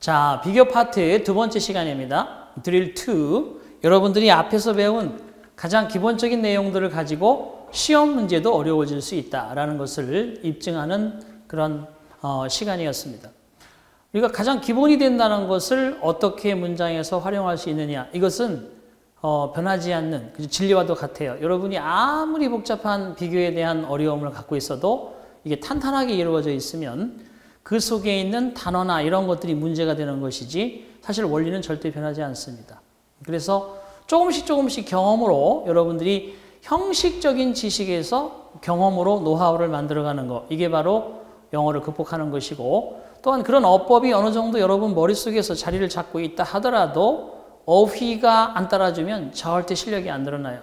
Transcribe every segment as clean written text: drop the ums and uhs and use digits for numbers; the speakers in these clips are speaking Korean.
자, 비교 파트 두 번째 시간입니다. 드릴 2. 여러분들이 앞에서 배운 가장 기본적인 내용들을 가지고 시험 문제도 어려워질 수 있다라는 것을 입증하는 그런 시간이었습니다. 우리가 가장 기본이 된다는 것을 어떻게 문장에서 활용할 수 있느냐. 이것은 변하지 않는 진리와도 같아요. 여러분이 아무리 복잡한 비교에 대한 어려움을 갖고 있어도 이게 탄탄하게 이루어져 있으면 그 속에 있는 단어나 이런 것들이 문제가 되는 것이지 사실 원리는 절대 변하지 않습니다. 그래서 조금씩 경험으로 여러분들이 형식적인 지식에서 경험으로 노하우를 만들어가는 것, 이게 바로 영어를 극복하는 것이고, 또한 그런 어법이 어느 정도 여러분 머릿속에서 자리를 잡고 있다 하더라도 어휘가 안 따라주면 절대 실력이 안 늘어나요.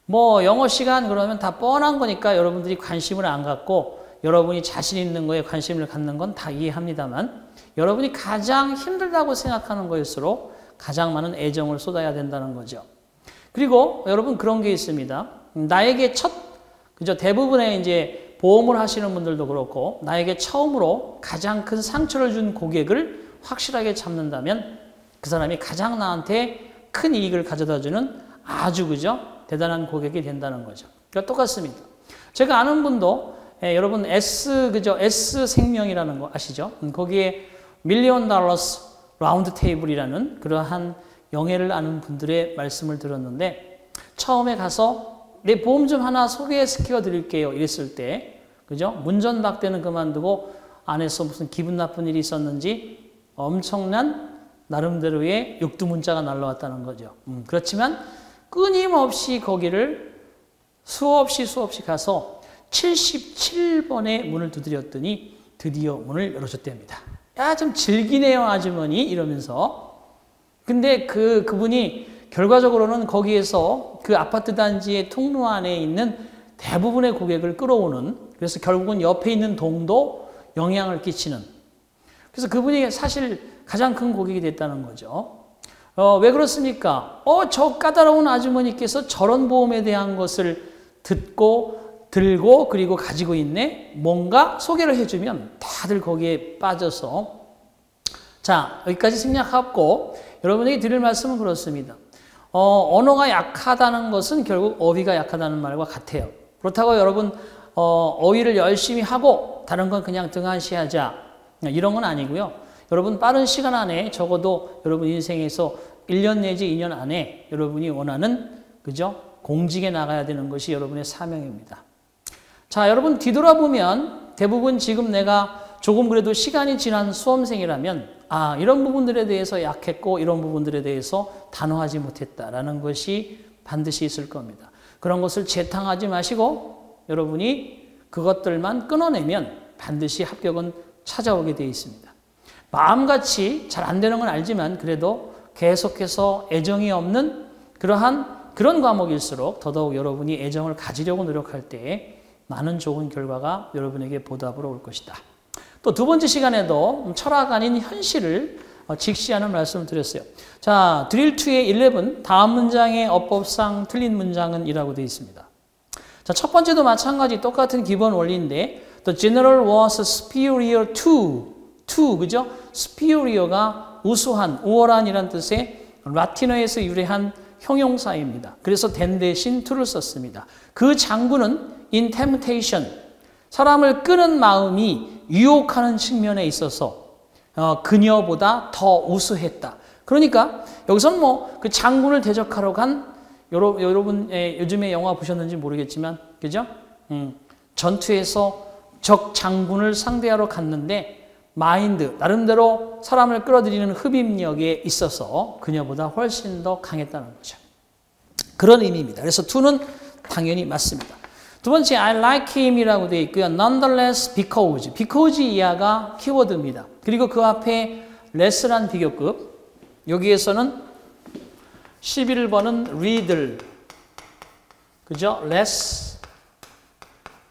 뭐 영어 시간 그러면 다 뻔한 거니까 여러분들이 관심을 안 갖고 여러분이 자신 있는 거에 관심을 갖는 건 다 이해합니다만, 여러분이 가장 힘들다고 생각하는 거일수록 가장 많은 애정을 쏟아야 된다는 거죠. 그리고 여러분 그런 게 있습니다. 나에게 대부분의 이제 보험을 하시는 분들도 그렇고, 나에게 처음으로 가장 큰 상처를 준 고객을 확실하게 잡는다면 그 사람이 가장 나한테 큰 이익을 가져다 주는 아주 대단한 고객이 된다는 거죠. 그러니까 똑같습니다. 제가 아는 분도 여러분 S생명이라는 거 아시죠? 거기에 $1,000,000 라운드 테이블이라는 그러한 영예를 아는 분들의 말씀을 들었는데, 처음에 가서 내 보험 좀 하나 소개시켜 드릴게요 이랬을 때, 문전박대는 그만두고 안에서 무슨 기분 나쁜 일이 있었는지 엄청난 나름대로의 육두문자가 날라왔다는 거죠. 그렇지만 끊임없이 거기를 수없이 가서 77번의 문을 두드렸더니 드디어 문을 열어줬답니다. 야, 좀 즐기네요 아주머니 이러면서. 근데 그분이 결과적으로는 거기에서 그 아파트 단지의 통로 안에 있는 대부분의 고객을 끌어오는, 그래서 결국은 옆에 있는 동도 영향을 끼치는, 그래서 그분이 사실 가장 큰 고객이 됐다는 거죠. 왜 그렇습니까? 저 까다로운 아주머니께서 저런 보험에 대한 것을 들고 그리고 가지고 있네? 뭔가 소개를 해주면 다들 거기에 빠져서. 자, 여기까지 생략하고 여러분에게 드릴 말씀은 그렇습니다. 언어가 약하다는 것은 결국 어휘가 약하다는 말과 같아요. 그렇다고 여러분 어휘를 열심히 하고 다른 건 그냥 등한시하자 이런 건 아니고요. 여러분 빠른 시간 안에, 적어도 여러분 인생에서 1년 내지 2년 안에 여러분이 원하는 공직에 나가야 되는 것이 여러분의 사명입니다. 자, 여러분 뒤돌아보면 대부분 지금 내가 조금 그래도 시간이 지난 수험생이라면 이런 부분들에 대해서 약했고 이런 부분들에 대해서 단호하지 못했다라는 것이 반드시 있을 겁니다. 그런 것을 재탕하지 마시고 여러분이 그것들만 끊어내면 반드시 합격은 찾아오게 되어 있습니다. 마음같이 잘 안 되는 건 알지만 그래도 계속해서 애정이 없는 그런 과목일수록 더더욱 여러분이 애정을 가지려고 노력할 때 많은 좋은 결과가 여러분에게 보답으로 올 것이다. 또 두 번째 시간에도 철학 아닌 현실을 직시하는 말씀을 드렸어요. 자, 드릴 2의 11, 다음 문장의 어법상 틀린 문장은 이라고 되어 있습니다. 자, 첫 번째도 마찬가지 똑같은 기본 원리인데, The general was superior to, 그죠? superior가 우수한, 우월한이란 뜻의 라틴어에서 유래한 형용사입니다. 그래서 than 대신 to를 썼습니다. 그 장군은 in temptation, 사람을 끄는 마음이 유혹하는 측면에 있어서 그녀보다 더 우수했다. 그러니까 여기서는 그 장군을 대적하러 간, 여러분 요즘에 영화 보셨는지 모르겠지만, 그죠? 전투에서 적 장군을 상대하러 갔는데 나름대로 사람을 끌어들이는 흡입력에 있어서 그녀보다 훨씬 더 강했다는 거죠. 그런 의미입니다. 그래서 to는 당연히 맞습니다. 두 번째, I like him이라고 되어 있고요. Nonetheless, because 이하가 키워드입니다. 그리고 그 앞에 less란 비교급, 여기에서는 11번은 read, 그죠? less,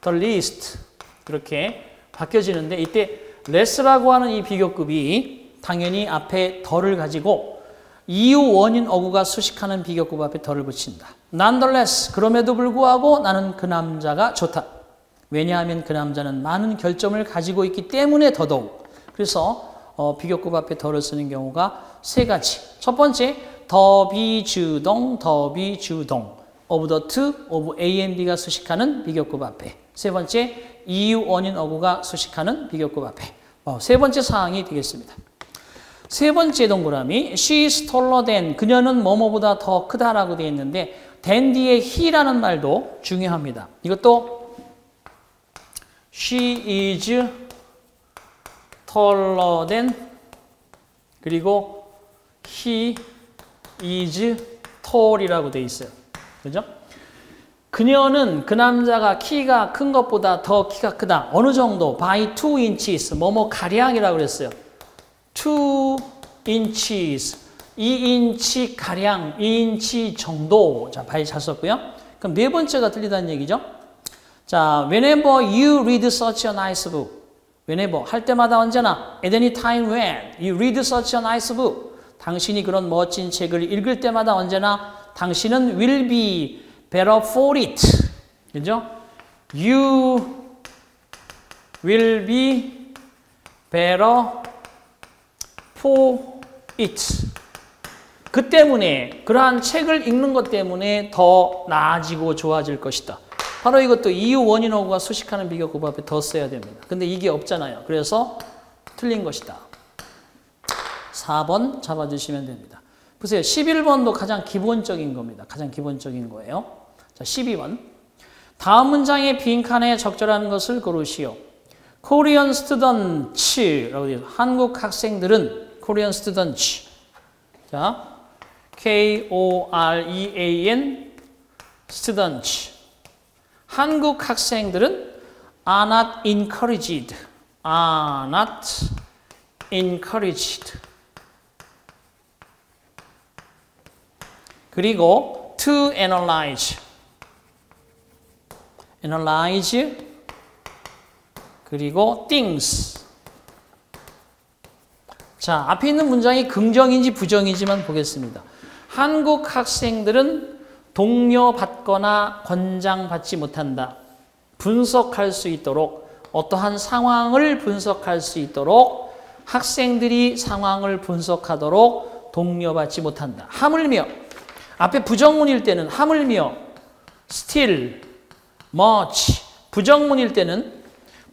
the least 이렇게 바뀌어지는데, 이때 less라고 하는 이 비교급이 당연히 앞에 더를 가지고 이유, 원인, 어구가 수식하는 비교급 앞에 더를 붙인다. Nonetheless, 그럼에도 불구하고 나는 그 남자가 좋다. 왜냐하면 그 남자는 많은 결점을 가지고 있기 때문에 더더욱. 그래서 비교급 앞에 더를 쓰는 경우가 세 가지. 첫 번째, 더 비주동, 더 비주동. of the to, of A and B가 수식하는 비교급 앞에. 세 번째, EU 원인 어구가 수식하는 비교급 앞에. 세 번째 사항이 되겠습니다. 세 번째 동그라미, she is taller than, 그녀는 뭐뭐보다 더 크다라고 되어 있는데 than 뒤에 he라는 말도 중요합니다. 이것도 she is taller than, 그리고 he is tall이라고 되어 있어요. 그죠? 그녀는 그 남자가 키가 큰 것보다 더 키가 크다. 어느 정도? by 2 inches. 뭐뭐 가량이라고 그랬어요. 2 inches. 2인치 가량, 2인치 정도. 자, by 잘 썼고요. 그럼 네 번째가 틀리다는 얘기죠. 자, whenever you read such a nice book. whenever, 할 때마다 언제나. at any time when you read such a nice book. 당신이 그런 멋진 책을 읽을 때마다 언제나 당신은 will be better for it. 그죠? You will be better for it. 그 때문에, 그러한 책을 읽는 것 때문에 더 나아지고 좋아질 것이다. 바로 이것도 EU 원인 어구가 수식하는 비교급 앞에 더 써야 됩니다. 근데 이게 없잖아요. 그래서 틀린 것이다. 4번 잡아주시면 됩니다. 보세요. 11번도 가장 기본적인 겁니다. 가장 기본적인 거예요. 자, 12번. 다음 문장의 빈칸에 적절한 것을 고르시오. Korean students라고 되어 있어요. 한국 학생들은 Korean students. 자, K-O-R-E-A-N students. 한국 학생들은 are not encouraged. are not encouraged. 그리고 to analyze. analyze. 그리고 things. 자, 앞에 있는 문장이 긍정인지 부정인지만 보겠습니다. 한국 학생들은 독려받거나 권장받지 못한다. 분석할 수 있도록, 어떠한 상황을 분석할 수 있도록 학생들이 상황을 분석하도록 독려받지 못한다. 하물며, 앞에 부정문일 때는 하물며, still, much, 부정문일 때는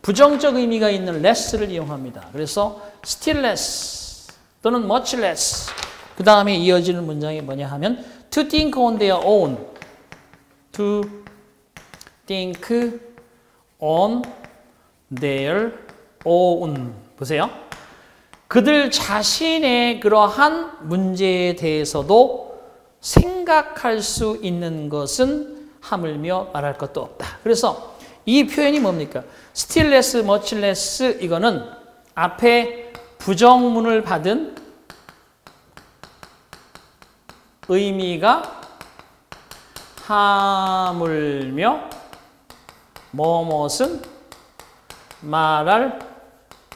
부정적 의미가 있는 less를 이용합니다. 그래서 still less 또는 much less. 그 다음에 이어지는 문장이 뭐냐 하면 to think on their own. to think on their own. 보세요. 그들 자신의 그러한 문제에 대해서도 생각할 수 있는 것은 하물며 말할 것도 없다. 그래서 이 표현이 뭡니까? still less, much less 이거는 앞에 부정문을 받은 의미가 하물며 뭐뭇은 말할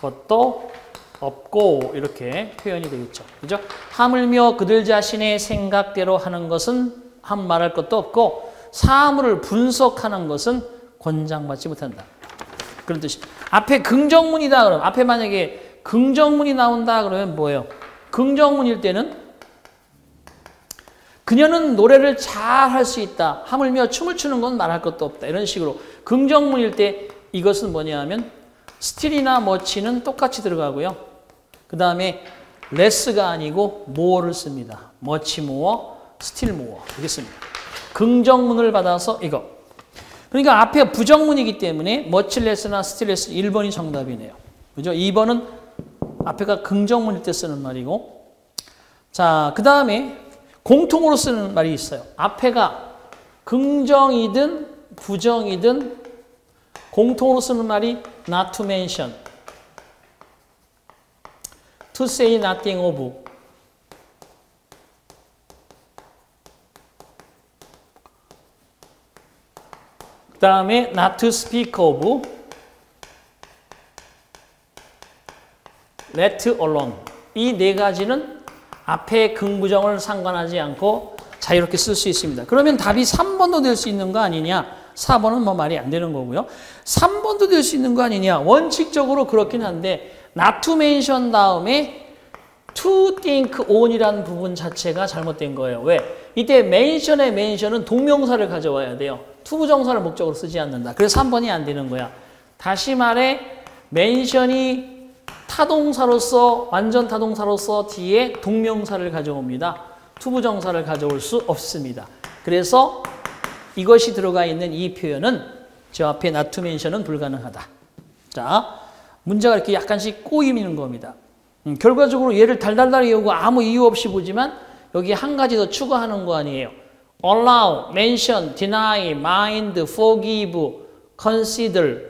것도 없고 이렇게 표현이 되겠죠. 그죠? 하물며 그들 자신의 생각대로 하는 것은 한 말할 것도 없고 사물을 분석하는 것은 권장받지 못한다. 그런 뜻이. 앞에 긍정문이다 그러면 앞에 만약에 긍정문이 나온다 그러면 뭐예요? 긍정문일 때는 그녀는 노래를 잘 할 수 있다. 하물며 춤을 추는 건 말할 것도 없다. 이런 식으로 긍정문일 때 이것은 뭐냐 하면 still이나 much는 똑같이 들어가고요. 그 다음에 less가 아니고 more를 씁니다. much more, still more. 되겠습니다. 긍정문을 받아서 이거. 그러니까 앞에 부정문이기 때문에 much less나 still less 1번이 정답이네요. 그죠? 2번은 앞에가 긍정문일 때 쓰는 말이고. 자, 그 다음에 공통으로 쓰는 말이 있어요. 앞에가 긍정이든 부정이든 공통으로 쓰는 말이 not to mention, to say nothing of, 그 다음에 not to speak of, let alone. 이 네 가지는 앞에 긍부정을 상관하지 않고 자유롭게 쓸 수 있습니다. 그러면 답이 3번도 될 수 있는 거 아니냐? 4번은 뭐 말이 안 되는 거고요. 3번도 될 수 있는 거 아니냐? 원칙적으로 그렇긴 한데 not to mention 다음에 to think on이라는 부분 자체가 잘못된 거예요. 왜? 이때 mention의 mention은 동명사를 가져와야 돼요. 투부정사를 목적으로 쓰지 않는다. 그래서 3번이 안 되는 거야. 다시 말해 mention이 타동사로서 완전 타동사로서 뒤에 동명사를 가져옵니다. 투부정사를 가져올 수 없습니다. 그래서 이것이 들어가 있는 이 표현은 저 앞에 not to mention은 불가능하다. 자, 문제가 이렇게 약간씩 꼬이는 겁니다. 결과적으로 얘를 달달달 외우고 아무 이유 없이 보지만 여기 한 가지 더 추가하는 거 아니에요. allow, mention, deny, mind, forgive, consider,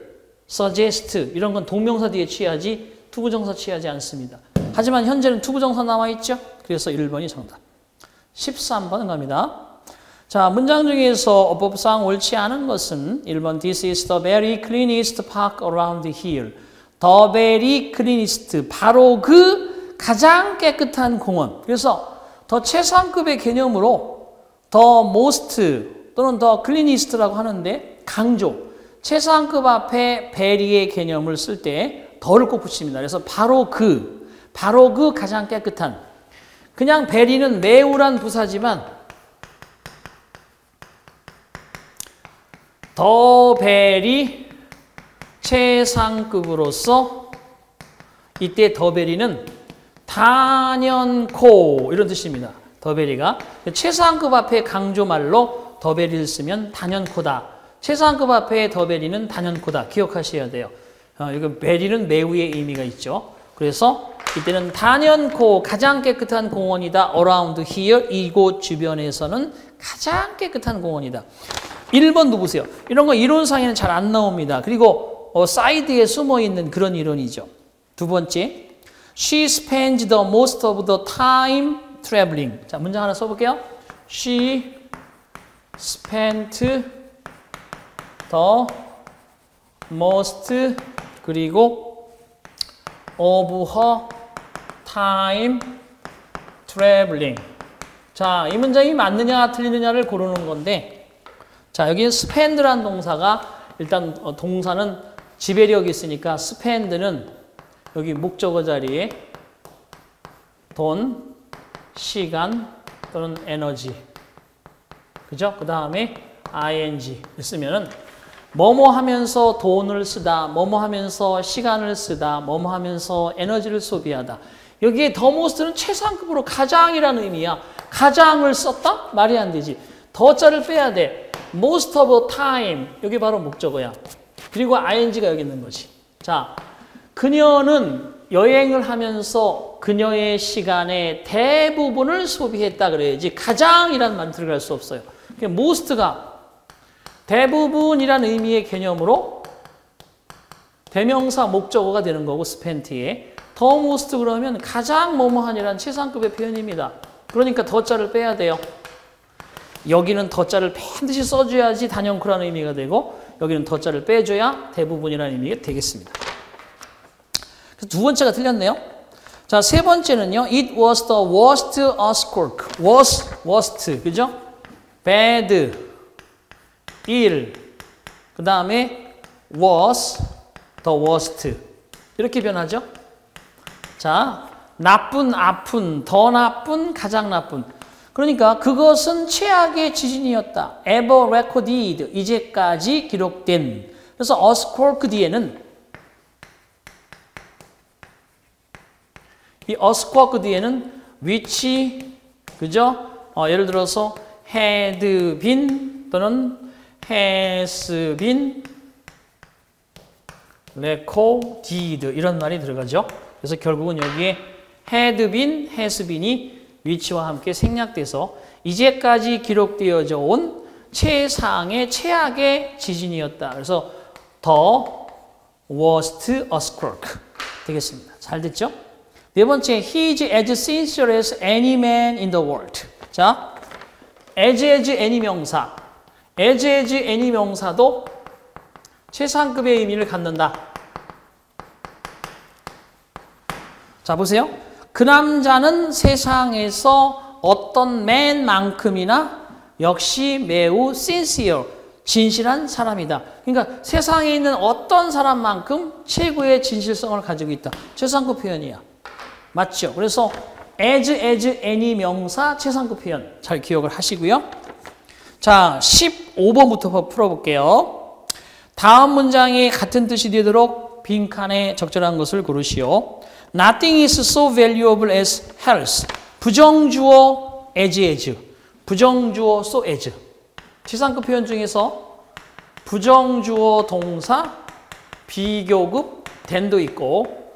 suggest 이런 건 동명사 뒤에 취하지 투부정사 취하지 않습니다. 하지만 현재는 투부정사 남아있죠? 그래서 1번이 정답. 13번 갑니다. 자, 문장 중에서 어법상 옳지 않은 것은 1번 This is the very cleanest park around here. The very cleanest. 바로 그 가장 깨끗한 공원. 그래서 더 최상급의 개념으로 the most 또는 the cleanest라고 하는데 강조. 최상급 앞에 very의 개념을 쓸 때 더를 꼭 붙입니다. 그래서 바로 그 가장 깨끗한. 그냥 very는 매우란 부사지만 더 very 최상급으로서 이때 더 very는 단연코 이런 뜻입니다. 더 very가 최상급 앞에 강조말로 더 very를 쓰면 단연코다. 최상급 앞에 더 very는 단연코다. 기억하셔야 돼요. 이거 very는 매우의 의미가 있죠. 그래서 이때는 단연코 가장 깨끗한 공원이다. around here 이곳 주변에서는 가장 깨끗한 공원이다. 1번 누구세요? 이런 거 이론상에는 잘 안 나옵니다. 그리고 사이드에 숨어있는 그런 이론이죠. 두 번째, She spends the most of the time traveling. 자, 문장 하나 써볼게요. She spent the most 그리고 of her time traveling. 자, 이 문장이 맞느냐 틀리느냐를 고르는 건데 자, 여기 spend라는 동사가 일단 동사는 지배력이 있으니까 spend는 여기 목적어 자리에 돈, 시간 또는 에너지. 그죠? 그 다음에 ing 쓰면은 뭐뭐 하면서 돈을 쓰다, 뭐뭐 하면서 시간을 쓰다, 뭐뭐 하면서 에너지를 소비하다. 여기에 the most는 최상급으로 가장이라는 의미야. 가장을 썼다? 말이 안 되지. 더자를 빼야 돼. most of the time. 여기 바로 목적어야. 그리고 ing가 여기 있는 거지. 자, 그녀는 여행을 하면서 그녀의 시간의 대부분을 소비했다 그래야지 가장이라는 말 들어갈 수 없어요. most가 대부분이라는 의미의 개념으로 대명사 목적어가 되는 거고 spent에 the most 그러면 가장 뭐뭐한이라는 최상급의 표현입니다. 그러니까 더자를 빼야 돼요. 여기는 더자를 반드시 써줘야지 단연코라는 의미가 되고 여기는 더자를 빼줘야 대부분이라는 의미가 되겠습니다. 두 번째가 틀렸네요. 자, 세 번째는요. It was the worst earthquake. worst, 그죠? bad, ill. 그 다음에 was the worst. 이렇게 변하죠. 자, 나쁜, 아픈, 더 나쁜, 가장 나쁜. 그러니까 그것은 최악의 지진이었다. ever recorded, 이제까지 기록된. 그래서 earthquake 뒤에는 이 earthquake 뒤에는 which, 그죠? 예를 들어서 had been 또는 has been recorded 이런 말이 들어가죠. 그래서 결국은 여기에 had been, has been이 which와 함께 생략돼서 이제까지 기록되어져 온 최상의 최악의 지진이었다. 그래서 the worst earthquake 되겠습니다. 잘 됐죠? 네 번째, he is as sincere as any man in the world. 자, as any 명사. as any 명사도 최상급의 의미를 갖는다. 자, 보세요. 그 남자는 세상에서 어떤 man만큼이나 역시 매우 sincere, 진실한 사람이다. 그러니까 세상에 있는 어떤 사람만큼 최고의 진실성을 가지고 있다. 최상급 표현이야. 맞죠? 그래서 as, any 명사 최상급 표현 잘 기억을 하시고요. 자, 15번부터 풀어볼게요. 다음 문장이 같은 뜻이 되도록 빈칸에 적절한 것을 고르시오. Nothing is so valuable as health. 부정주어 as. 부정주어 so as. 최상급 표현 중에서 부정주어 동사 비교급 than도 있고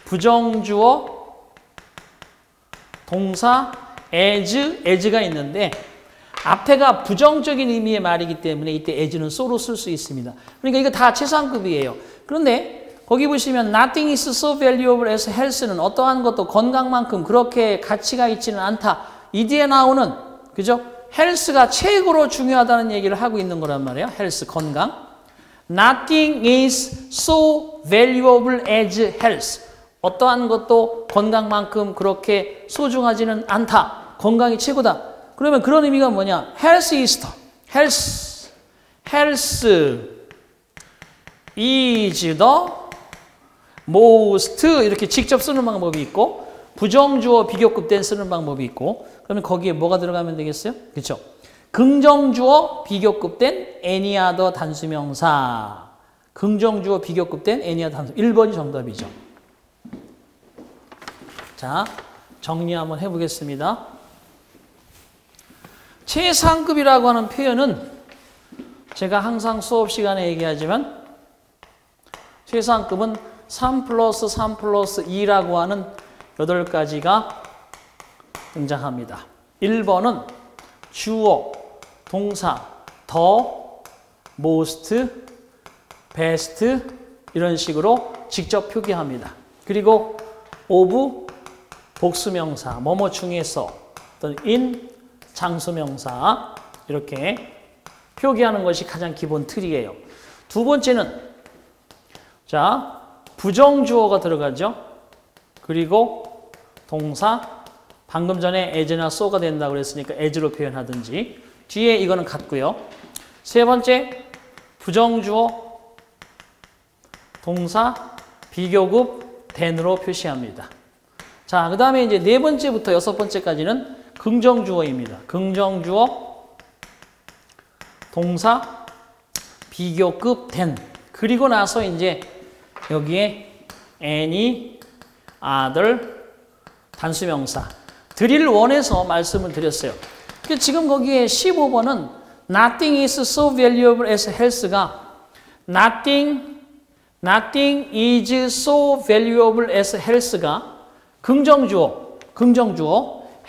부정주어 동사 as가 있는데 앞에가 부정적인 의미의 말이기 때문에 이때 as는 so로 쓸 수 있습니다. 그러니까 이거 다 최상급이에요. 그런데 거기 보시면 nothing is so valuable as health는 어떠한 것도 건강만큼 그렇게 가치가 있지는 않다. 이 뒤에 나오는 그죠? 헬스가 최고로 중요하다는 얘기를 하고 있는 거란 말이에요. 헬스, 건강. Nothing is so valuable as health. 어떠한 것도 건강만큼 그렇게 소중하지는 않다. 건강이 최고다. 그러면 그런 의미가 뭐냐? Health is the most 이렇게 직접 쓰는 방법이 있고 부정주어 비교급 된 쓰는 방법이 있고 그러면 거기에 뭐가 들어가면 되겠어요? 그렇죠? 긍정주어 비교급 된 any other 단수명사. 긍정주어 비교급 된 any other 단수. 1번이 정답이죠. 자, 정리 한번 해보겠습니다. 최상급이라고 하는 표현은 제가 항상 수업 시간에 얘기하지만 최상급은 3 플러스 3 플러스 2라고 하는 8가지가 등장합니다. 1번은 주어, 동사, 더, most, best 이런 식으로 직접 표기합니다. 그리고 of, 복수명사, 뭐뭐 중에서 또는 in, 장수명사 이렇게 표기하는 것이 가장 기본 틀이에요. 두 번째는 자 부정주어가 들어가죠. 그리고 동사 방금 전에 as나 so가 된다고 그랬으니까 as로 표현하든지 뒤에 이거는 같고요. 세 번째 부정주어 동사 비교급 than으로 표시합니다. 자, 그 다음에 이제 네 번째부터 여섯 번째까지는 긍정주어입니다. 긍정주어 동사 비교급 than 그리고 나서 이제 여기에 any, other 단수명사 드릴 원해서 말씀을 드렸어요. 지금 거기에 15번은 nothing is so valuable as health가 nothing is so valuable as health가 긍정주어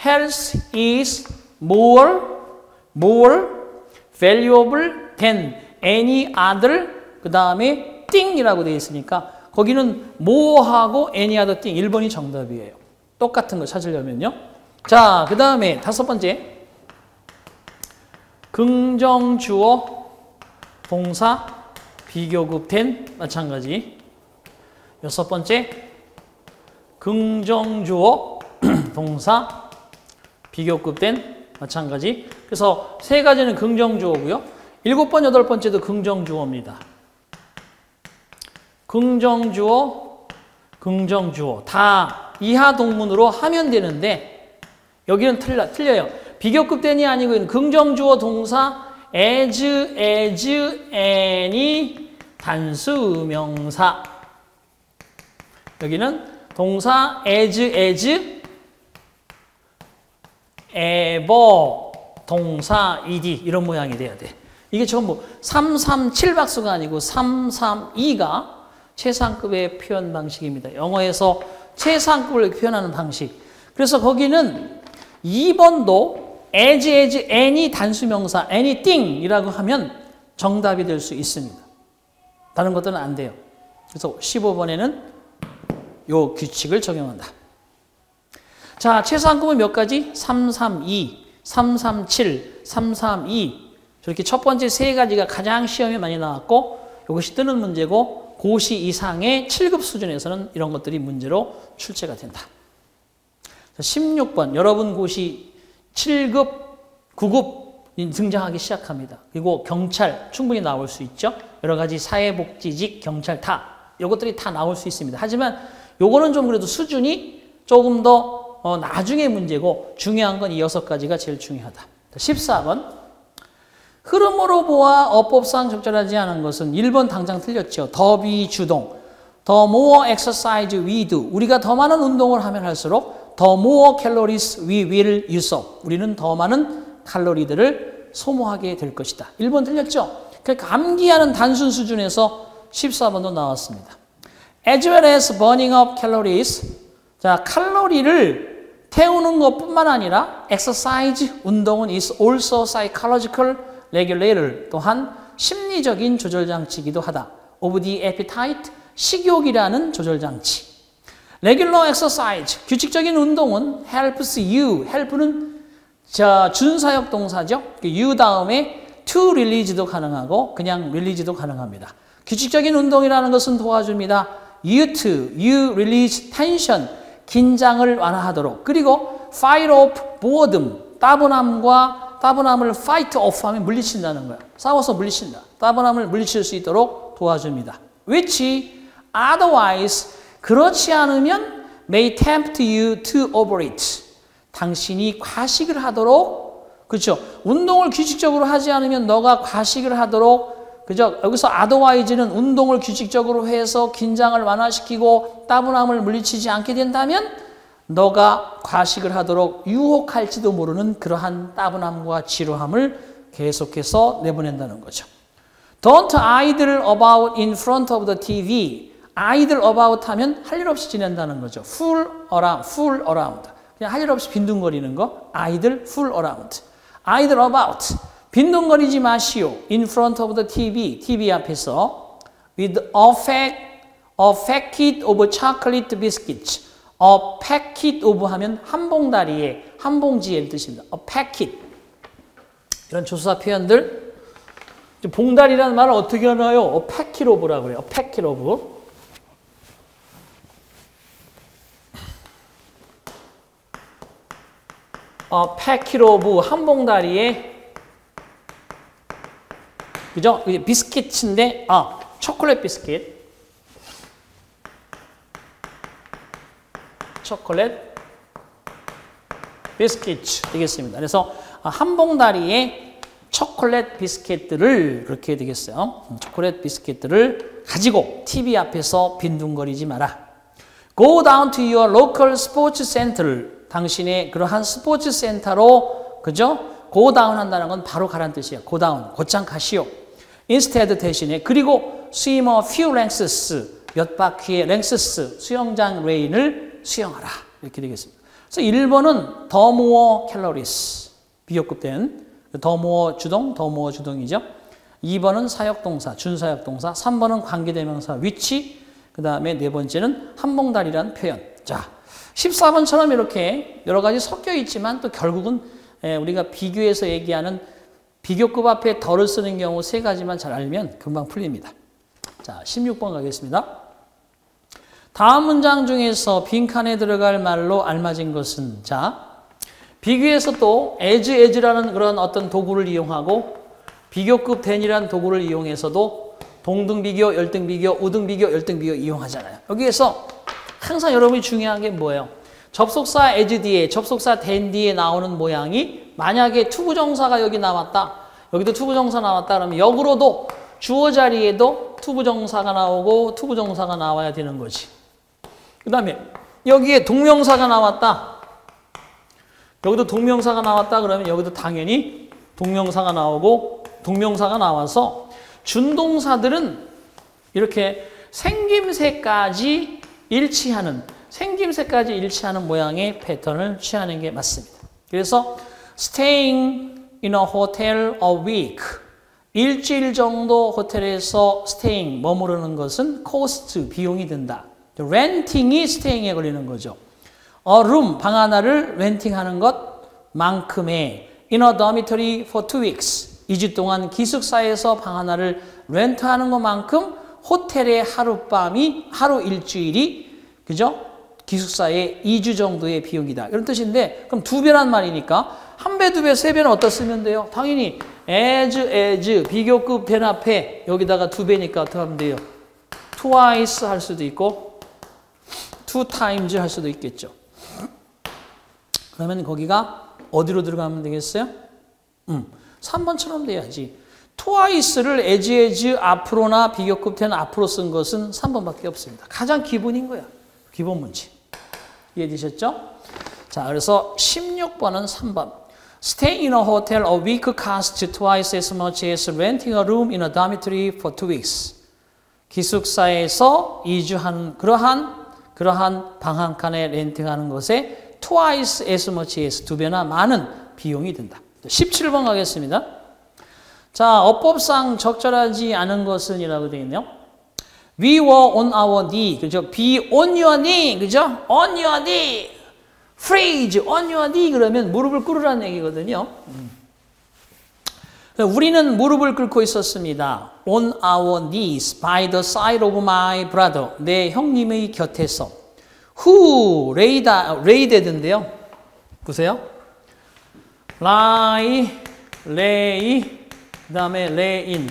health is more valuable than any other 그 다음에 thing이라고 되어 있으니까 거기는 more하고 any other thing 1번이 정답이에요. 똑같은 거 찾으려면요. 자, 그 다음에 다섯 번째 긍정주어 동사 비교급 than 마찬가지. 여섯 번째 긍정주어 동사 비교급 than 마찬가지. 그래서 세 가지는 긍정주어고요. 7번, 8번째도 긍정주어입니다. 긍정주어 다 이하 동문으로 하면 되는데 여기는 틀려요. 비교급 than이 아니고 긍정주어 동사 as, any 단수명사 여기는 동사 as, ever 동사 ed 이런 모양이 돼야 돼. 이게 전부 337박수가 아니고 332가 최상급의 표현 방식입니다. 영어에서 최상급을 표현하는 방식. 그래서 거기는 2번도 as, any 단수명사 anything이라고 하면 정답이 될 수 있습니다. 다른 것들은 안 돼요. 그래서 15번에는 요 규칙을 적용한다. 자, 최상급은 몇 가지? 332, 337, 332 저렇게 첫 번째 세 가지가 가장 시험에 많이 나왔고 이것이 뜨는 문제고 고시 이상의 7급 수준에서는 이런 것들이 문제로 출제가 된다. 16번 여러분 고시 7급, 9급 등장하기 시작합니다. 그리고 경찰 충분히 나올 수 있죠. 여러 가지 사회복지직, 경찰 요것들이 다 나올 수 있습니다. 하지만 요거는 좀 그래도 수준이 조금 더 나중의 문제고 중요한 건 이 6가지가 제일 중요하다. 14번. 흐름으로 보아 어법상 적절하지 않은 것은 1번 당장 틀렸죠. 더 비주동. The more exercise we do. 우리가 더 많은 운동을 하면 할수록 the more calories we will use up. 우리는 더 많은 칼로리들을 소모하게 될 것이다. 1번 틀렸죠? 그러니까 암기하는 단순 수준에서 14번도 나왔습니다. As well as burning up calories. 자, 칼로리를 태우는 것뿐만 아니라 exercise, 운동은 is also psychological regulator. 또한 심리적인 조절장치이기도 하다. Of the appetite. 식욕이라는 조절장치. Regular exercise. 규칙적인 운동은 helps you. help는 준사역 동사죠. you 다음에 to release도 가능하고 그냥 release도 가능합니다. 규칙적인 운동이라는 것은 도와줍니다. you release tension, 긴장을 완화하도록. 그리고 fight off boredom, 따분함을 fight off 하면 물리친다는 거예요. 싸워서 물리친다. 따분함을 물리칠 수 있도록 도와줍니다. which otherwise, 그렇지 않으면 may tempt you to overeat. 당신이 과식을 하도록, 그렇죠? 운동을 규칙적으로 하지 않으면 너가 과식을 하도록, 그죠? 여기서 otherwise는 운동을 규칙적으로 해서 긴장을 완화시키고 따분함을 물리치지 않게 된다면 너가 과식을 하도록 유혹할지도 모르는 그러한 따분함과 지루함을 계속해서 내보낸다는 거죠. Don't idle about in front of the TV. idle about 하면 할 일 없이 지낸다는 거죠. fool around. 그냥 할 일 없이 빈둥거리는 거. idle, fool around. idle about. 빈둥거리지 마시오. in front of the TV 앞에서 with a packet of chocolate biscuits. a packet of 하면 한 봉다리에, 한 봉지의 뜻입니다. a packet. 이런 조사 표현들. 봉다리라는 말을 어떻게 하나요? a packet of라고 그래요. a packet of. packet of 한 봉다리에, 그죠? 비스킷인데, 초콜릿 비스킷. 초콜릿 비스킷 되겠습니다. 그래서 한 봉다리에 초콜릿 비스킷들을, 그렇게 되겠어요. 초콜릿 비스킷들을 가지고 TV 앞에서 빈둥거리지 마라. Go down to your local sports center. 당신의 그러한 스포츠 센터로, 그죠? Go down 한다는 건 바로 가라는 뜻이에요. Go down, 곧장 가시오. Instead 대신에, 그리고 swim a few lengths, 몇 바퀴의 lengths, 수영장 레인을 수영하라. 이렇게 되겠습니다. 그래서 1번은 the more calories, 비교급된 the more 주동, the more 주동이죠. 2번은 사역동사, 준사역동사, 3번은 관계대명사 which, 그 다음에 4번째는 한 봉다리라는 표현. 자, 14번처럼 이렇게 여러 가지 섞여 있지만 또 결국은 우리가 비교해서 얘기하는 비교급 앞에 덜을 쓰는 경우 3가지만 잘 알면 금방 풀립니다. 자, 16번 가겠습니다. 다음 문장 중에서 빈칸에 들어갈 말로 알맞은 것은, 자, 비교에서 또 as라는 그런 어떤 도구를 이용하고 비교급 then이라는 도구를 이용해서도 동등비교, 열등비교, 우등비교, 열등비교 이용하잖아요. 여기에서 항상 여러분이 중요한 게 뭐예요? 접속사 as 뒤에, 접속사 then 뒤에 나오는 모양이 만약에 투부정사가 여기 나왔다, 여기도 투부정사 나왔다 그러면 역으로도 주어 자리에도 투부정사가 나오고 투부정사가 나와야 되는 거지. 그 다음에 여기에 동명사가 나왔다, 여기도 동명사가 나왔다 그러면 여기도 당연히 동명사가 나오고 동명사가 나와서 준동사들은 이렇게 생김새까지 일치하는 모양의 패턴을 취하는 게 맞습니다. 그래서 staying in a hotel a week, 일주일 정도 호텔에서 staying, 머무르는 것은 cost, 비용이 든다. renting이 staying에 걸리는 거죠. a room, 방 하나를 렌팅하는 것만큼의 in a dormitory for 2 weeks, 2주 동안 기숙사에서 방 하나를 렌트하는 것만큼 호텔의 하루 일주일이, 그죠? 기숙사에 2주 정도의 비용이다. 이런 뜻인데, 그럼 2배란 말이니까 한 배, 두 배, 세 배는 어디다 쓰면 돼요? 당연히 as, 비교급 된 앞에 여기다가 두 배니까 어떻게 하면 돼요? twice 할 수도 있고 two times 할 수도 있겠죠. 그러면 거기가 어디로 들어가면 되겠어요? 3번처럼 돼야지. twice를 as 앞으로나 비교급 된 앞으로 쓴 것은 3번밖에 없습니다. 가장 기본인 거야. 기본 문제. 이해되셨죠? 자, 그래서 16번은 3번. Stay in a hotel a week costs twice as much as renting a room in a dormitory for 2 weeks. 기숙사에서 2주한 그러한 방 한 칸에 렌팅하는 것에 twice as much as 두 배나 많은 비용이 든다. 17번 가겠습니다. 자, 어법상 적절하지 않은 것은 이라고 되어 있네요. We were on our knee. 그죠? Be on your knee. 그죠? On your knee. Freeze. On your knee. 그러면 무릎을 꿇으라는 얘기거든요. 우리는 무릎을 꿇고 있었습니다. On our knees. By the side of my brother. 내 형님의 곁에서. Who lay dead인데요. 보세요. lie, lay, 그 다음에 lay in.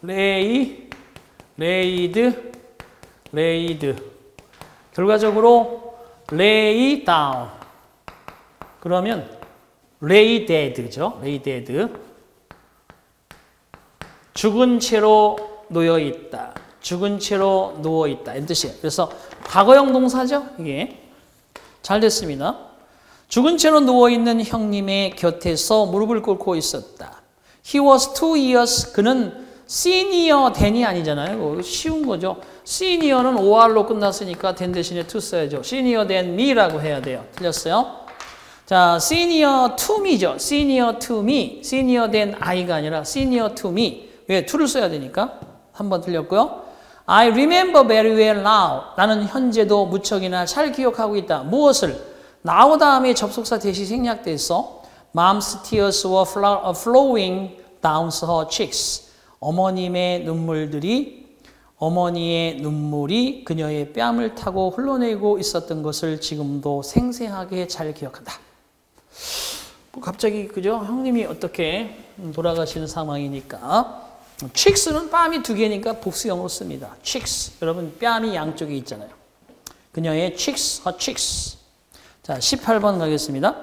lay, laid. 결과적으로 lay down. 그러면 lay dead죠. lay dead. 죽은 채로 놓여 있다. 죽은 채로 누워 있다. 이런 뜻이에요. 그래서 과거형 동사죠. 이게 잘 됐습니다. 죽은 채로 누워 있는 형님의 곁에서 무릎을 꿇고 있었다. He was 2 years. 그는 senior than이 아니잖아요. 쉬운 거죠. senior는 or로 끝났으니까 than 대신에 to 써야죠. senior than me라고 해야 돼요. 틀렸어요? 자, senior to me죠. senior to me. senior than I가 아니라 senior to me. 왜? to를 써야 되니까. 한 번 틀렸고요. I remember very well now. 나는 현재도 무척이나 잘 기억하고 있다. 무엇을? now 다음에 접속사 대시 생략돼서 Mom's tears were flowing down her cheeks. 어머니의 눈물이 그녀의 뺨을 타고 흘러내리고 있었던 것을 지금도 생생하게 잘 기억한다. 갑자기 그죠? 형님이 어떻게 돌아가시는 상황이니까 cheeks는 뺨이 두 개니까 복수형으로 씁니다. cheeks. 여러분 뺨이 양쪽에 있잖아요. 그녀의 cheeks, her cheeks. 자, 18번 가겠습니다.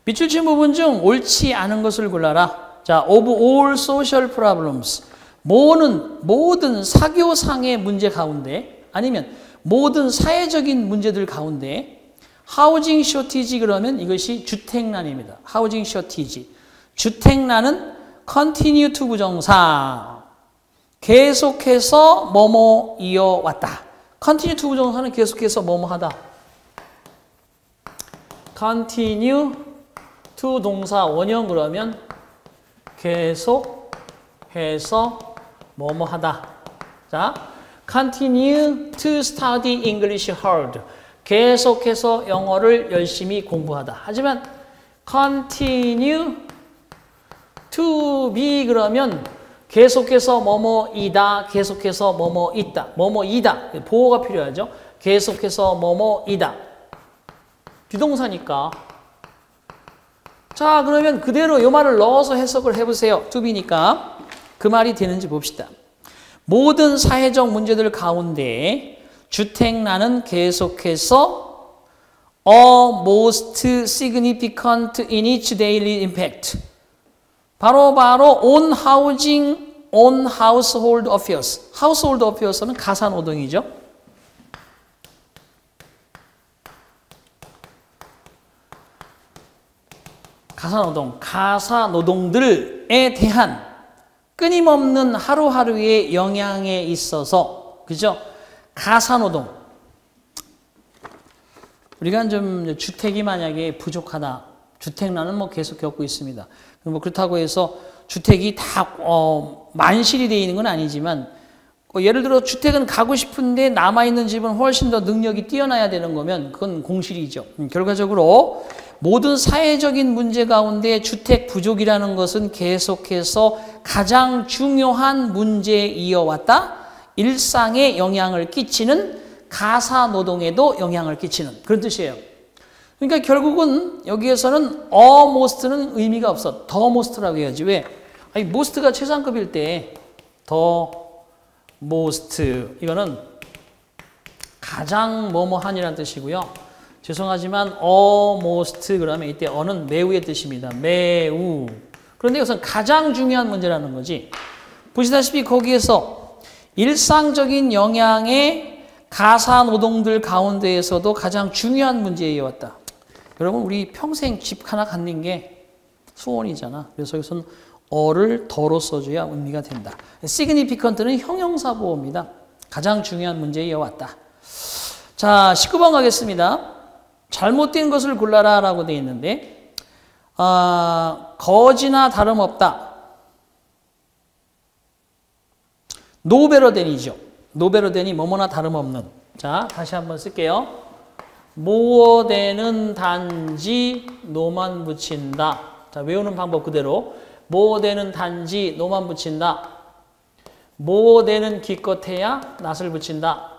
밑줄 친 부분 중 옳지 않은 것을 골라라. 자, of all social problems. 모든 사교상의 문제 가운데 아니면 모든 사회적인 문제들 가운데 housing shortage 그러면 이것이 주택난입니다. housing shortage. 주택난은 continue to 부정사. 계속해서 뭐뭐 이어왔다. continue to 부정사는 계속해서 뭐뭐 하다. continue to 동사 원형 그러면 계속해서 뭐뭐 하다. 자, continue to study English hard. 계속해서 영어를 열심히 공부하다. 하지만 continue to be 그러면 계속해서 뭐뭐이다. 계속해서 뭐뭐 있다. 뭐뭐이다. 보호가 필요하죠. 계속해서 뭐뭐이다. 비동사니까. 자, 그러면 그대로 이 말을 넣어서 해석을 해보세요. to be니까. 그 말이 되는지 봅시다. 모든 사회적 문제들 가운데 주택난은 계속해서 a most significant in its daily impact. 바로 on housing, on household affairs. household affairs는 가사노동이죠. 가사노동들에 대한 끊임없는 하루하루의 영향에 있어서, 그죠? 가사노동. 우리가 좀 주택이 만약에 부족하다. 주택난은 뭐 계속 겪고 있습니다. 뭐 그렇다고 해서 주택이 다 만실이 되어 있는 건 아니지만 예를 들어 주택은 가고 싶은데 남아있는 집은 훨씬 더 능력이 뛰어나야 되는 거면 그건 공실이죠. 결과적으로 모든 사회적인 문제 가운데 주택 부족이라는 것은 계속해서 가장 중요한 문제에 이어왔다. 일상에 영향을 끼치는 가사노동에도 영향을 끼치는 그런 뜻이에요. 그러니까 결국은 여기에서는 almost는 의미가 없어. the most라고 해야지. 왜? 아니, most가 최상급일 때 the most 이거는 가장 뭐뭐한이라는 뜻이고요. 죄송하지만 almost 그러면 이때 어는 매우의 뜻입니다. 매우. 그런데 이것은 가장 중요한 문제라는 거지. 보시다시피 거기에서 일상적인 영양의 가사 노동들 가운데에서도 가장 중요한 문제에 왔다. 여러분 우리 평생 집 하나 갖는 게 소원이잖아. 그래서 여기서는 어를 더로 써줘야 의미가 된다. significant는 형용사 보호입니다. 가장 중요한 문제에 왔다. 자, 19번 가겠습니다. 잘못된 것을 골라라 라고 되어 있는데 거지나 다름없다. 노베러덴이죠. 노베러덴이 뭐뭐나 다름없는. 자, 다시 한번 쓸게요. 모어되는 단지 노만 붙인다. 자, 외우는 방법 그대로. 모어되는 단지 노만 붙인다. 모어되는 기껏해야 낫을 붙인다.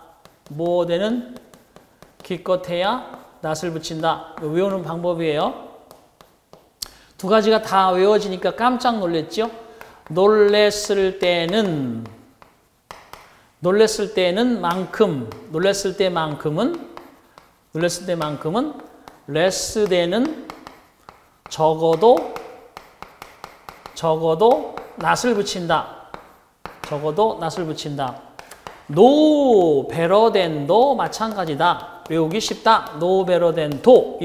모어되는 기껏해야 낫을 붙인다. 외우는 방법이에요. 두 가지가 다 외워지니까 깜짝 놀랐죠? 놀랬을 때는 만큼, 놀랬을 때만큼은 less than은 적어도 낫을 붙인다. 적어도 낫을 붙인다. no better than도 마찬가지다. 외우기 쉽다. no better than do.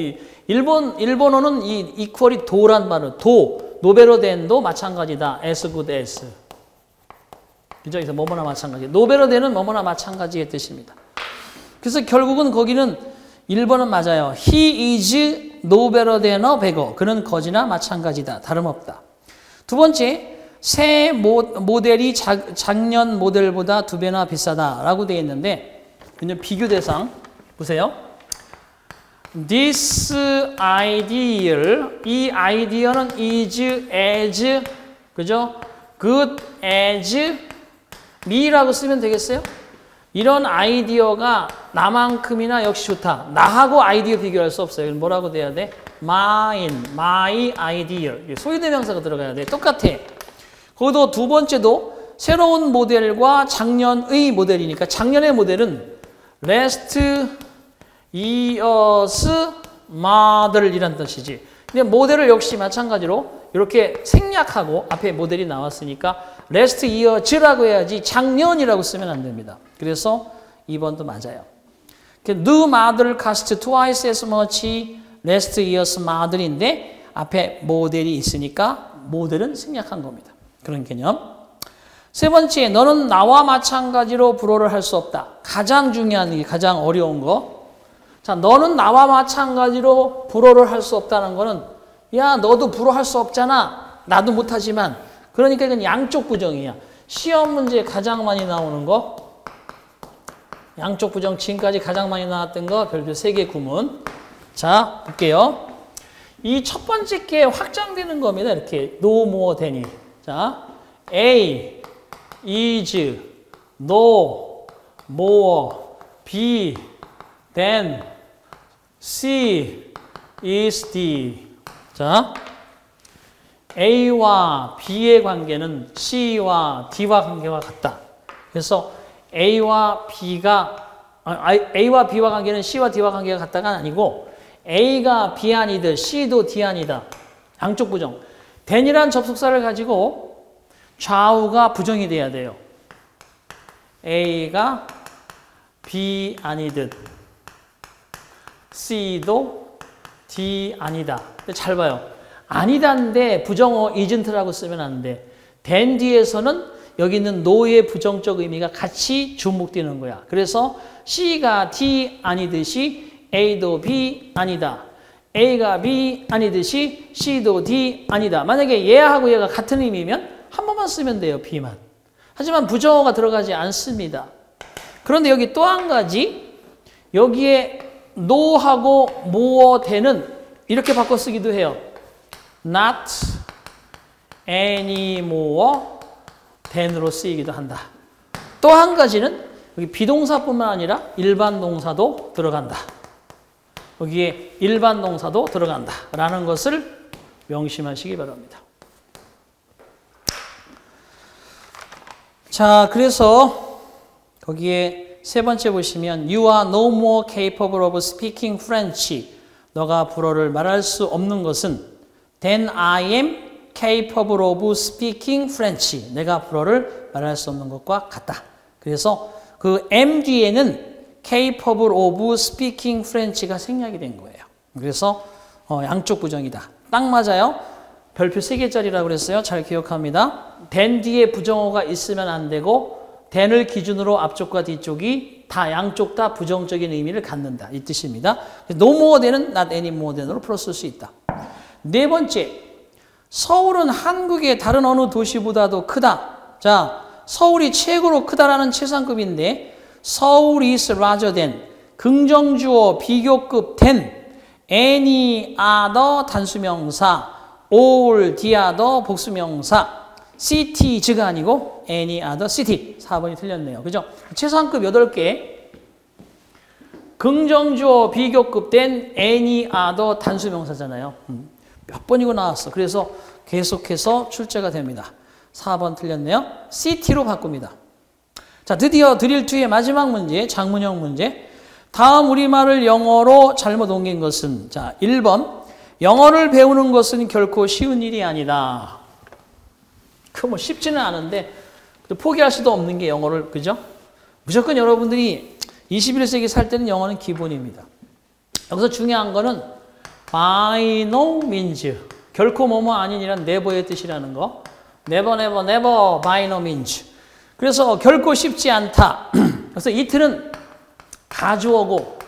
일본어는 이 equal이 do란 말은 do, no better than도 마찬가지다. as good as. 그죠? 그래서 뭐뭐나 마찬가지. no better than은 뭐뭐나 마찬가지의 뜻입니다. 그래서 결국은 거기는 1번은 맞아요. He is no better than a beggar. 그는 거지나 마찬가지다. 다름없다. 두 번째, 새 모델이 작년 모델보다 2배나 비싸다라고 되어 있는데 그냥 비교 대상 보세요. This ideal, 이 아이디어는 is as, 그죠? good as me라고 쓰면 되겠어요? 이런 아이디어가 나만큼이나 역시 좋다. 나하고 아이디어 비교할 수 없어요. 뭐라고 돼야 돼? mine, my ideal. 소유대명사가 들어가야 돼. 똑같아. 거기도 두 번째도 새로운 모델과 작년의 모델이니까 작년의 모델은 last year's model이란 뜻이지. 근데 모델을 역시 마찬가지로 이렇게 생략하고 앞에 모델이 나왔으니까 last year's라고 해야지 작년이라고 쓰면 안 됩니다. 그래서 2번도 맞아요. new model cost twice as much last year's model인데 앞에 모델이 있으니까 모델은 생략한 겁니다. 그런 개념. 세 번째, 너는 나와 마찬가지로 불어를 할 수 없다. 가장 중요한 게 가장 어려운 거. 자, 너는 나와 마찬가지로 불어를 할 수 없다는 거는 야, 너도 불어 할 수 없잖아. 나도 못하지만. 그러니까 이건 양쪽 부정이야. 시험 문제에 가장 많이 나오는 거. 양쪽 부정 지금까지 가장 많이 나왔던 거 별표 3개 구문. 자, 볼게요. 이 첫 번째 게 확장되는 겁니다. 이렇게 no more than이. 자, A is no more B than C is D. 자, A와 B의 관계는 C와 D와 관계와 같다. 그래서 A와 B와 관계는 C와 D와 관계가 같다가 아니고 A가 B 아니듯 C도 D 아니다. 양쪽 부정. than이란 접속사를 가지고 좌우가 부정이 돼야 돼요. A가 B 아니듯 C도 D 아니다. 잘 봐요. 아니다인데 부정어 isn't라고 쓰면 안 돼. than 뒤에서는 여기 있는 no의 부정적 의미가 같이 주목되는 거야. 그래서 C가 D 아니듯이 A도 B 아니다. A가 B 아니듯이 C도 D 아니다. 만약에 얘하고 얘가 같은 의미면 한 번만 쓰면 돼요. B만. 하지만 부정어가 들어가지 않습니다. 그런데 여기 또 한 가지 여기에 no하고 more than은 이렇게 바꿔 쓰기도 해요. not any more than으로 쓰이기도 한다. 또 한 가지는 여기 비동사뿐만 아니라 일반 동사도 들어간다. 여기에 일반 동사도 들어간다라는 것을 명심하시기 바랍니다. 자, 그래서 거기에 세 번째 보시면 You are no more capable of speaking French. 너가 불어를 말할 수 없는 것은 Then I am capable of speaking French. 내가 불어를 말할 수 없는 것과 같다. 그래서 그 am 뒤에는 capable of speaking French가 생략이 된 거예요. 그래서 양쪽 부정이다. 딱 맞아요. 별표 3개짜리라고 그랬어요. 잘 기억합니다. then 뒤에 부정어가 있으면 안 되고 then을 기준으로 앞쪽과 뒤쪽이 다 양쪽 다 부정적인 의미를 갖는다. 이 뜻입니다. no more than은 not any more than으로 풀었을 수 있다. 네 번째, 서울은 한국의 다른 어느 도시보다도 크다. 자, 서울이 최고로 크다라는 최상급인데 서울 is larger than 긍정주어 비교급 than any other 단수명사 all the other 복수명사 city즈가 아니고 any other city 4번이 틀렸네요. 그죠? 최상급 8개 긍정주어 비교급 된 any other 단수명사잖아요. 몇 번이고 나왔어. 그래서 계속해서 출제가 됩니다. 4번 틀렸네요. city로 바꿉니다. 자, 드디어 드릴 2의 마지막 문제, 장문형 문제. 다음 우리말을 영어로 잘못 옮긴 것은 자, 1번 영어를 배우는 것은 결코 쉬운 일이 아니다. 그 뭐 쉽지는 않은데 포기할 수도 없는 게 영어를, 그죠? 무조건 여러분들이 21세기 살 때는 영어는 기본입니다. 여기서 중요한 거는 by no means 결코 뭐뭐 아니니란 never의 뜻이라는 거. never never never by no means. 그래서 결코 쉽지 않다. 그래서 it는 가주어고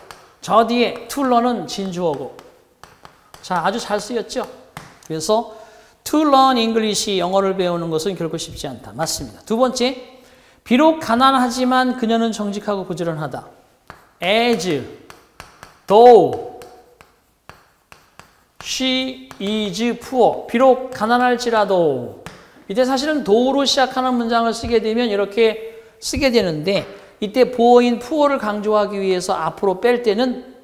저 뒤에 to learn은 진주어고. 자, 아주 잘 쓰였죠? 그래서 to learn English, 영어를 배우는 것은 결코 쉽지 않다. 맞습니다. 두 번째, 비록 가난하지만 그녀는 정직하고 부지런하다. as, though, she is poor. 비록 가난할지라도. 이때 사실은 do로 시작하는 문장을 쓰게 되면 이렇게 쓰게 되는데 이때 보어인 poor를 강조하기 위해서 앞으로 뺄 때는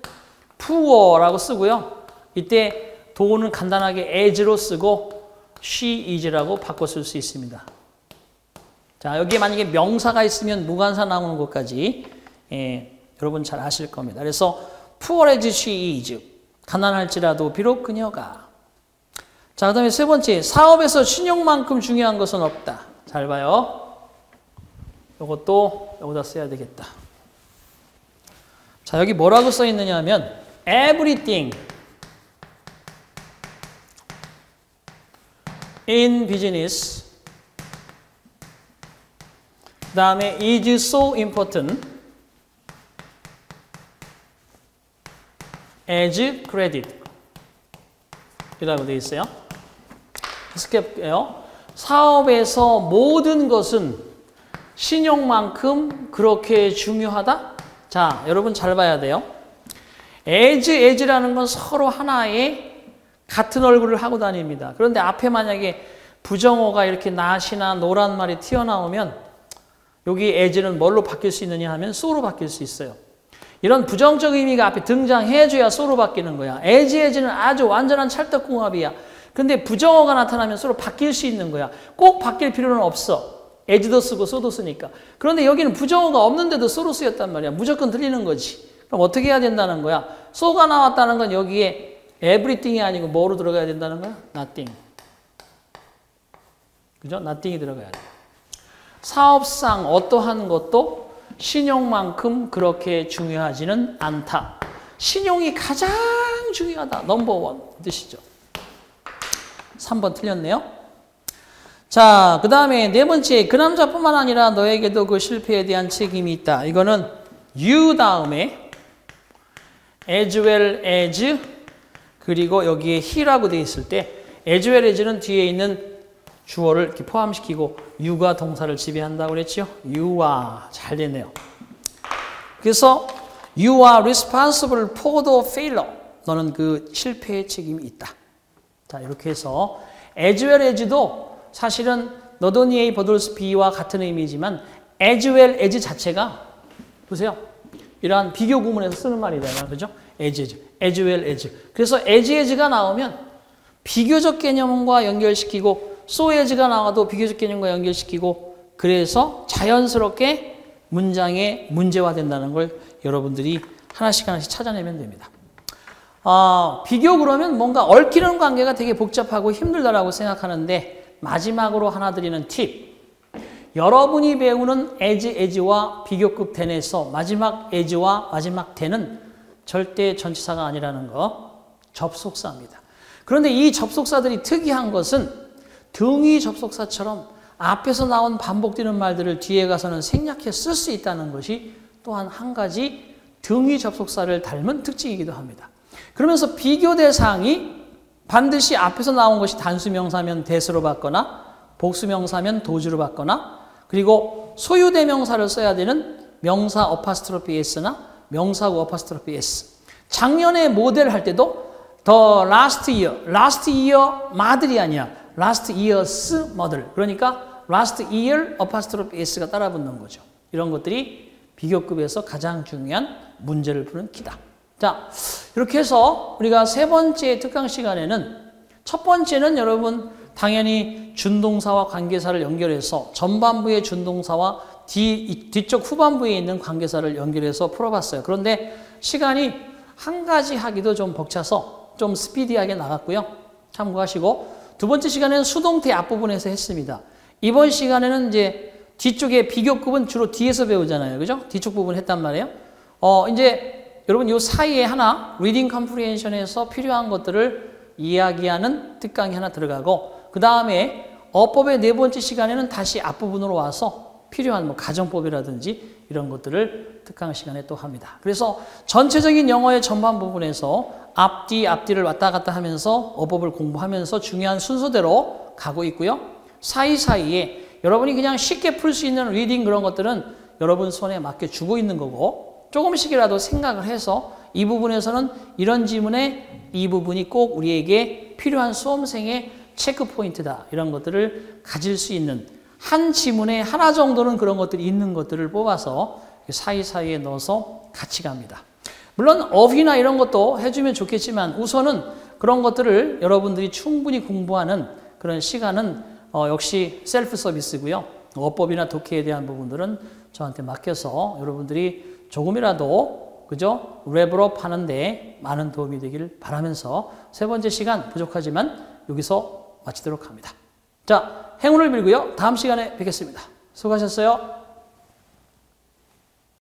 poor라고 쓰고요. 이때 do는 간단하게 as로 쓰고 she is라고 바꿔 쓸 수 있습니다. 자, 여기에 만약에 명사가 있으면 무관사 나오는 것까지 여러분 잘 아실 겁니다. 그래서 poor as she is. 가난할지라도 비록 그녀가. 자, 그 다음에 세 번째, 사업에서 신용만큼 중요한 것은 없다. 잘 봐요. 이것도 여기다 써야 되겠다. 자, 여기 뭐라고 써 있느냐 하면 everything in business 그 다음에 is so important as credit 이라고 되어 있어요. 스캡예요. 사업에서 모든 것은 신용만큼 그렇게 중요하다? 자, 여러분 잘 봐야 돼요. as라는 건 서로 하나의 같은 얼굴을 하고 다닙니다. 그런데 앞에 만약에 부정어가 이렇게 not이나 no란 말이 튀어나오면 여기 as는 뭘로 바뀔 수 있느냐 하면 so로 바뀔 수 있어요. 이런 부정적 의미가 앞에 등장해줘야 so로 바뀌는 거야. as는 아주 완전한 찰떡궁합이야. 근데 부정어가 나타나면 so로 바뀔 수 있는 거야. 꼭 바뀔 필요는 없어. as도 쓰고 so도 쓰니까. 그런데 여기는 부정어가 없는데도 so로 쓰였단 말이야. 무조건 틀리는 거지. 그럼 어떻게 해야 된다는 거야? so가 나왔다는 건 여기에 everything이 아니고 뭐로 들어가야 된다는 거야? nothing. 그죠? nothing이 들어가야 돼. 사업상 어떠한 것도 신용만큼 그렇게 중요하지는 않다. 신용이 가장 중요하다. 넘버원 뜻이죠. 3번 틀렸네요. 자, 그 다음에 네 번째, 그 남자뿐만 아니라 너에게도 그 실패에 대한 책임이 있다. 이거는 you 다음에 as well as 그리고 여기에 he라고 되어 있을 때 as well as는 뒤에 있는 주어를 이렇게 포함시키고 you가 동사를 지배한다고 그랬죠. you are. 잘 됐네요. 그래서 you are responsible for the failure. 너는 그 실패의 책임이 있다. 자, 이렇게 해서 as well as도 사실은 not only A but also B와 같은 의미지만 as well as 자체가 보세요. 이러한 비교 구문에서 쓰는 말이잖아요. 그죠? as well as. 그래서 as가 나오면 비교적 개념과 연결시키고 so as가 나와도 비교적 개념과 연결시키고 그래서 자연스럽게 문장의 문제화된다는 걸 여러분들이 하나씩 찾아내면 됩니다. 비교 그러면 뭔가 얽히는 관계가 되게 복잡하고 힘들다라고 생각하는데 마지막으로 하나 드리는 팁. 여러분이 배우는 as와 비교급 then에서 마지막 as와 마지막 then은 절대 전치사가 아니라는 거, 접속사입니다. 그런데 이 접속사들이 특이한 것은 등위 접속사처럼 앞에서 나온 반복되는 말들을 뒤에 가서는 생략해 쓸 수 있다는 것이 또한 한 가지 등위 접속사를 닮은 특징이기도 합니다. 그러면서 비교 대상이 반드시 앞에서 나온 것이 단수명사면 대수로 받거나 복수명사면 도주로 받거나 그리고 소유대명사를 써야 되는 명사 어파스트로피 s나 명사구 어파스트로피 s. 작년에 모델 할 때도 the last year 마들이 아니야. last year's mother. 그러니까 last year 어파스트로피 s가 따라 붙는 거죠. 이런 것들이 비교급에서 가장 중요한 문제를 푸는 키다. 자, 이렇게 해서 우리가 세 번째 특강 시간에는 첫 번째는 여러분 당연히 준동사와 관계사를 연결해서 전반부의 준동사와 뒤쪽 후반부에 있는 관계사를 연결해서 풀어봤어요. 그런데 시간이 한 가지 하기도 좀 벅차서 좀 스피디하게 나갔고요. 참고하시고 두 번째 시간에는 수동태 앞부분에서 했습니다. 이번 시간에는 이제 뒤쪽에 비교급은 주로 뒤에서 배우잖아요. 그죠? 뒤쪽 부분 했단 말이에요. 이제 여러분 이 사이에 하나 리딩 컴프리hension에서 필요한 것들을 이야기하는 특강이 하나 들어가고 그 다음에 어법의 네 번째 시간에는 다시 앞부분으로 와서 필요한 뭐 가정법이라든지 이런 것들을 특강 시간에 또 합니다. 그래서 전체적인 영어의 전반 부분에서 앞뒤를 왔다 갔다 하면서 어법을 공부하면서 중요한 순서대로 가고 있고요. 사이사이에 여러분이 그냥 쉽게 풀 수 있는 리딩 그런 것들은 여러분 손에 맡겨주고 있는 거고 조금씩이라도 생각을 해서 이 부분에서는 이런 지문에 이 부분이 꼭 우리에게 필요한 수험생의 체크 포인트다. 이런 것들을 가질 수 있는 한 지문에 하나 정도는 그런 것들이 있는 것들을 뽑아서 사이사이에 넣어서 같이 갑니다. 물론 어휘나 이런 것도 해주면 좋겠지만 우선은 그런 것들을 여러분들이 충분히 공부하는 그런 시간은 역시 셀프 서비스고요. 어법이나 독해에 대한 부분들은 저한테 맡겨서 여러분들이 조금이라도 그죠? 레벨업 하는데 많은 도움이 되길 바라면서 세 번째 시간 부족하지만 여기서 마치도록 합니다. 자, 행운을 빌고요. 다음 시간에 뵙겠습니다. 수고하셨어요.